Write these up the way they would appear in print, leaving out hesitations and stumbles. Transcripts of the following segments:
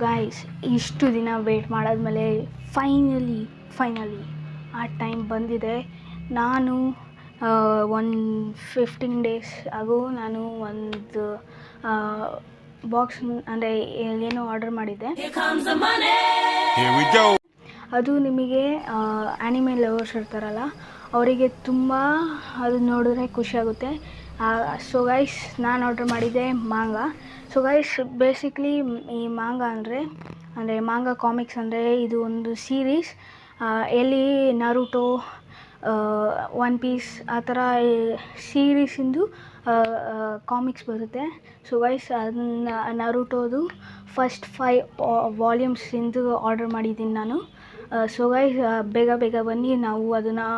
Guys, ಇಷ್ಟು ದಿನ wait ಮಾಡಾದ್ಮೇಲೆ ಫೈನಲಿ ಆ ಟೈಮ್ ಬಂದಿದೆ. ನಾನು ಒಂದು 15 ಡೇಸ್ ಆಗೋ ನಾನು ಒಂದು ಬಾಕ್ಸ್ ಅಂದರೆ ಏನೋ ಆರ್ಡರ್ ಮಾಡಿದ್ದೆ. ಅದು ನಿಮಗೆ ಆ್ಯನಿಮೆ ಲವರ್ಸ್ ಇರ್ತಾರಲ್ಲ ಅವರಿಗೆ ತುಂಬ ಅದು ನೋಡಿದ್ರೆ ಖುಷಿಯಾಗುತ್ತೆ. ಸೊ ಗೈಸ್, ನಾನು ಆರ್ಡರ್ ಮಾಡಿದ್ದೆ ಮಾಂಗಾ. ಸೊ ಗೈಸ್, ಬೇಸಿಕ್ಲಿ ಈ ಮಾಂಗಾ ಅಂದರೆ ಮಾಂಗಾ ಕಾಮಿಕ್ಸ್ ಅಂದರೆ ಇದು ಒಂದು ಸೀರೀಸ್. ಎಲ್ಲಿ ನರುಟೋ, ಒನ್ ಪೀಸ್ ಆ ಥರ ಸೀರೀಸಿಂದು ಕಾಮಿಕ್ಸ್ ಬರುತ್ತೆ. ಸೊ ಗೈಸ್, ಅದನ್ನು ನರುಟೋದು ಫಸ್ಟ್ 5 ವಾಲ್ಯೂಮ್ಸಿಂದು ಆರ್ಡರ್ ಮಾಡಿದ್ದೀನಿ ನಾನು. ಸೊ ಗೈಸ್, ಬೇಗ ಬನ್ನಿ ನಾವು ಅದನ್ನು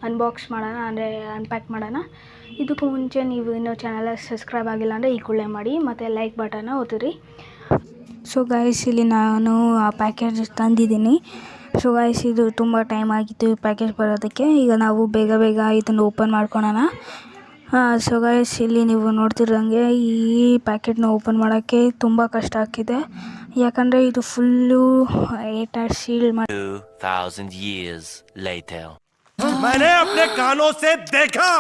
ಅನ್ಬಾಕ್ಸ್ ಮಾಡೋಣ, ಅಂದರೆ ಅನ್ಪ್ಯಾಕ್ ಮಾಡೋಣ. ಇದಕ್ಕೂ ಮುಂಚೆ ನೀವು ಇನ್ನೂ ಚಾನಲ್ ಸಬ್ಸ್ಕ್ರೈಬ್ ಆಗಿಲ್ಲ ಅಂದರೆ ಈ ಕೂಡಲೇ ಮಾಡಿ, ಮತ್ತು ಲೈಕ್ ಬಟನ್ನ ಒತ್ತಿರಿ. ಸೊ ಗೈಸ್, ಇಲ್ಲಿ ನಾನು ಆ ಪ್ಯಾಕೇಜ್ ತಂದಿದ್ದೀನಿ. ಸೊ ಗೈಸ್, ಇದು ತುಂಬ ಟೈಮ್ ಆಗಿತ್ತು ಈ ಪ್ಯಾಕೇಜ್ ಬರೋದಕ್ಕೆ. ಈಗ ನಾವು ಬೇಗ ಇದನ್ನು ಓಪನ್ ಮಾಡ್ಕೊಳ್ಳೋಣ. ಸೊ ಗೈಸ್, ಇಲ್ಲಿ ನೀವು ನೋಡ್ತಿರೋಂಗೆ ಈ ಪ್ಯಾಕೆಟ್ನ ಓಪನ್ ಮಾಡೋಕ್ಕೆ ತುಂಬ ಕಷ್ಟ ಆಗ್ತಿದೆ. ಯಾಕಂದರೆ ಇದು ಫುಲ್ಲು ಏಟಾಗಿ ಸೀಲ್ ಮಾಡಿ 2000 years later. मैंने अपने कानों से देखा।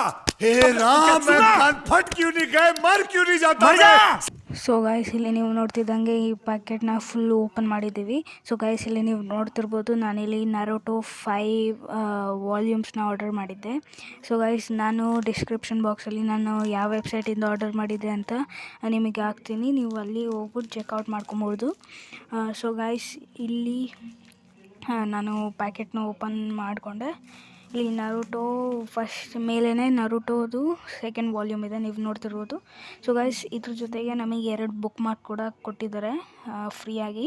हे राम, कान फट क्यों नहीं गए, मर क्यों नहीं जाता मैं? ಸೊ ಗೈಸ್, ಇಲ್ಲಿ ನೀವು ನೋಡ್ತಿದ್ದಂಗೆ ಈ ಪ್ಯಾಕೆಟ್ನ ಫುಲ್ಲು ಓಪನ್ ಮಾಡಿದ್ದೀವಿ. ಸೊ ಗೈಸ್, ಇಲ್ಲಿ ನೀವು ನೋಡ್ತಿರ್ಬೋದು, ನಾನಿಲ್ಲಿ ನರುಟೋ 5 ವಾಲ್ಯೂಮ್ಸ್ನ ಆರ್ಡರ್ ಮಾಡಿದ್ದೆ. ಸೊ ಗೈಸ್, ನಾನು ಡಿಸ್ಕ್ರಿಪ್ಷನ್ ಬಾಕ್ಸಲ್ಲಿ ನಾನು ಯಾವ ವೆಬ್ಸೈಟಿಂದ ಆರ್ಡರ್ ಮಾಡಿದ್ದೆ ಅಂತ ನಿಮಗೆ ಹಾಕ್ತೀನಿ. ನೀವು ಅಲ್ಲಿ ಹೋಗ್ಬಿಟ್ಟು ಚೆಕ್ಔಟ್ ಮಾಡ್ಕೊಬೋದು. ಸೊ ಗೈಸ್, ಇಲ್ಲಿ ನಾನು ಪ್ಯಾಕೆಟ್ನ ಓಪನ್ ಮಾಡಿಕೊಂಡೆ. ಇಲ್ಲಿ ನರುಟೋ ಫಸ್ಟ್ ಮೇಲೇ ನರುಟೋದು 2nd ವಾಲ್ಯೂಮ್ ಇದೆ, ನೀವು ನೋಡ್ತಿರ್ಬೋದು. ಸೊ ಗೈಸ್, ಇದ್ರ ಜೊತೆಗೆ ನಮಗೆ 2 ಬುಕ್ ಮಾರ್ಕ್ ಕೂಡ ಕೊಟ್ಟಿದ್ದಾರೆ ಫ್ರೀಯಾಗಿ.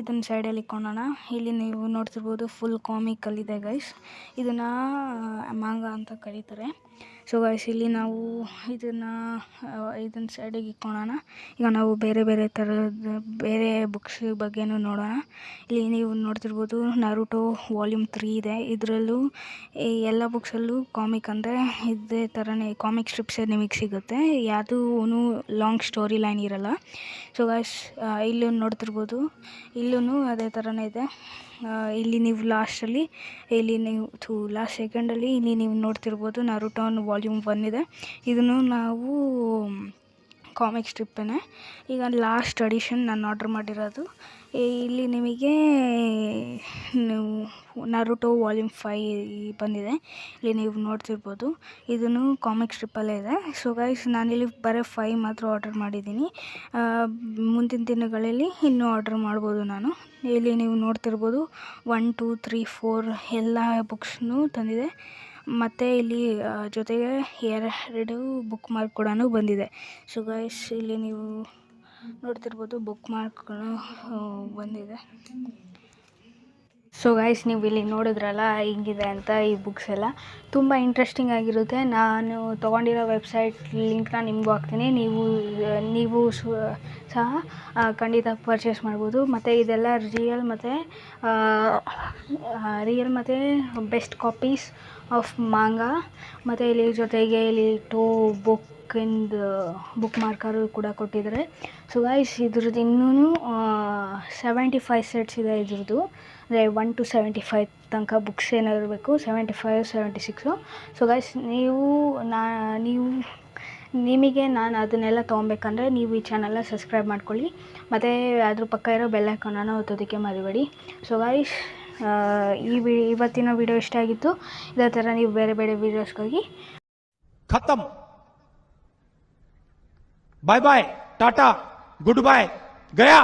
ಇದನ್ನು ಸೈಡಲ್ಲಿ ಇಟ್ಕೊಳ್ಳೋಣ. ಇಲ್ಲಿ ನೀವು ನೋಡ್ತಿರ್ಬೋದು ಫುಲ್ ಕಾಮಿಕಲ್ಲಿದೆ ಗೈಸ್. ಇದನ್ನು ಮಾಂಗಾ ಅಂತ ಕರೀತಾರೆ. ಸೊ ಗೈಸ್, ಇಲ್ಲಿ ನಾವು ಇದನ್ನು ಸೈಡಿಗೆ ಇಟ್ಕೊಳ್ಳೋಣ. ಈಗ ನಾವು ಬೇರೆ ಥರದ ಬೇರೆ ಬುಕ್ಸ್ ಬಗ್ಗೆನೂ ನೋಡೋಣ. ಇಲ್ಲಿ ನೀವು ನೋಡ್ತಿರ್ಬೋದು ನರುಟೋ ವಾಲ್ಯೂಮ್ 3 ಇದೆ. ಇದರಲ್ಲೂ ಎಲ್ಲ ಬುಕ್ಸಲ್ಲೂ ಕಾಮಿಕ್ ಅಂದರೆ ಇದೇ ಥರನೇ ಕಾಮಿಕ್ ಸ್ಟ್ರಿಪ್ಸೇ ನಿಮಗೆ ಸಿಗುತ್ತೆ. ಯಾವುದೂ ಲಾಂಗ್ ಸ್ಟೋರಿ ಲೈನ್ ಇರೋಲ್ಲ. ಸೊ ಗೈಸ್, ಇಲ್ಲೂ ನೋಡ್ತಿರ್ಬೋದು, ಇಲ್ಲೂ ಅದೇ ಥರನೇ ಇದೆ. ಇಲ್ಲಿ ನೀವು ಲಾಸ್ಟ್ ಸೆಕೆಂಡಲ್ಲಿ ಇಲ್ಲಿ ನೀವು ನೋಡ್ತಿರ್ಬೋದು ನರುಟೋ ವಾಲ್ಯೂಮ್ 1 ಇದೆ. ಇದನ್ನು ನಾವು ಕಾಮಿಕ್ ಸ್ಟ್ರಿಪ್ಪೇ. ಈಗ ಲಾಸ್ಟ್ ಎಡಿಷನ್ ನಾನು ಆರ್ಡ್ರ್ ಮಾಡಿರೋದು. ಇಲ್ಲಿ ನಿಮಗೆ ನರುಟೋ ವಾಲ್ಯೂಮ್ 5 ಬಂದಿದೆ. ಇಲ್ಲಿ ನೀವು ನೋಡ್ತಿರ್ಬೋದು, ಇದನ್ನು ಕಾಮಿಕ್ ಸ್ಟ್ರಿಪ್ಪಲ್ಲೇ ಇದೆ. ಸೊ ಗೈಸ್, ನಾನಿಲ್ಲಿ ಬರೀ 5 ಮಾತ್ರ ಆರ್ಡರ್ ಮಾಡಿದ್ದೀನಿ. ಮುಂದಿನ ದಿನಗಳಲ್ಲಿ ಇನ್ನೂ ಆರ್ಡರ್ ಮಾಡ್ಬೋದು ನಾನು. ಇಲ್ಲಿ ನೀವು ನೋಡ್ತಿರ್ಬೋದು 1 2 3 4 ಎಲ್ಲ ಬುಕ್ಸ್ನೂ ತಂದಿದೆ. ಮತ್ತು ಇಲ್ಲಿ ಜೊತೆಗೆ 2 ಬುಕ್ ಮಾರ್ಕ್ ಕೂಡ ಬಂದಿದೆ. ಸೊ ಗೈಸ್, ಇಲ್ಲಿ ನೀವು ನೋಡ್ತಿರ್ಬೋದು ಬುಕ್ ಮಾರ್ಕ್ಗಳು ಬಂದಿದೆ. ಸೊ ಗೈಸ್, ನೀವು ಇಲ್ಲಿ ನೋಡಿದ್ರಲ್ಲ ಹಿಂಗಿದೆ ಅಂತ. ಈ ಬುಕ್ಸ್ ಎಲ್ಲ ತುಂಬ ಇಂಟ್ರೆಸ್ಟಿಂಗ್ ಆಗಿರುತ್ತೆ. ನಾನು ತೊಗೊಂಡಿರೋ ವೆಬ್ಸೈಟ್ ಲಿಂಕ್ನ ನಿಮಗೂ ಹಾಕ್ತೀನಿ. ನೀವು ಸಹ ಖಂಡಿತ ಪರ್ಚೇಸ್ ಮಾಡ್ಬೋದು. ಮತ್ತು ಇದೆಲ್ಲ ರಿಯಲ್ ಮತ್ತು ಬೆಸ್ಟ್ ಕಾಪೀಸ್ ಆಫ್ ಮಾಂಗಾ. ಮತ್ತು ಇಲ್ಲಿ ಜೊತೆಗೆ ಇಲ್ಲಿ ಬುಕ್ ಮಾರ್ಕರು ಕೂಡ ಕೊಟ್ಟಿದ್ದಾರೆ. ಸೊ ಗೈಸ್, ಇದ್ರದ್ದು ಇನ್ನೂ 75 ಸೆಟ್ಸ್ ಇದೆ ಇದ್ರದ್ದು. ಅಂದರೆ 1 to 75 ತನಕ ಬುಕ್ಸ್ ಏನೋ ಇರಬೇಕು, 75 76. ಸೊ ಗೈಸ್, ನಿಮಗೆ ನಾನು ಅದನ್ನೆಲ್ಲ ತೊಗೊಬೇಕಂದ್ರೆ ನೀವು ಈ ಚಾನಲ್ನ ಸಬ್ಸ್ಕ್ರೈಬ್ ಮಾಡ್ಕೊಳ್ಳಿ. ಮತ್ತು ಅದ್ರ ಪಕ್ಕ ಇರೋ ಬೆಲ್ ಐಕಾನನ್ನು ಒತ್ತೋದಕ್ಕೆ ಮರಿಬೇಡಿ. ಸೊ ಗೈಸ್, ಇವತ್ತಿನ ವಿಡಿಯೋ ಇಷ್ಟ ಆಗಿತ್ತು. ಇದೇ ಥರ ನೀವು ಬೇರೆ ವೀಡಿಯೋಸ್ಗಾಗಿ खत्म, bye bye, tata, good bye, गया.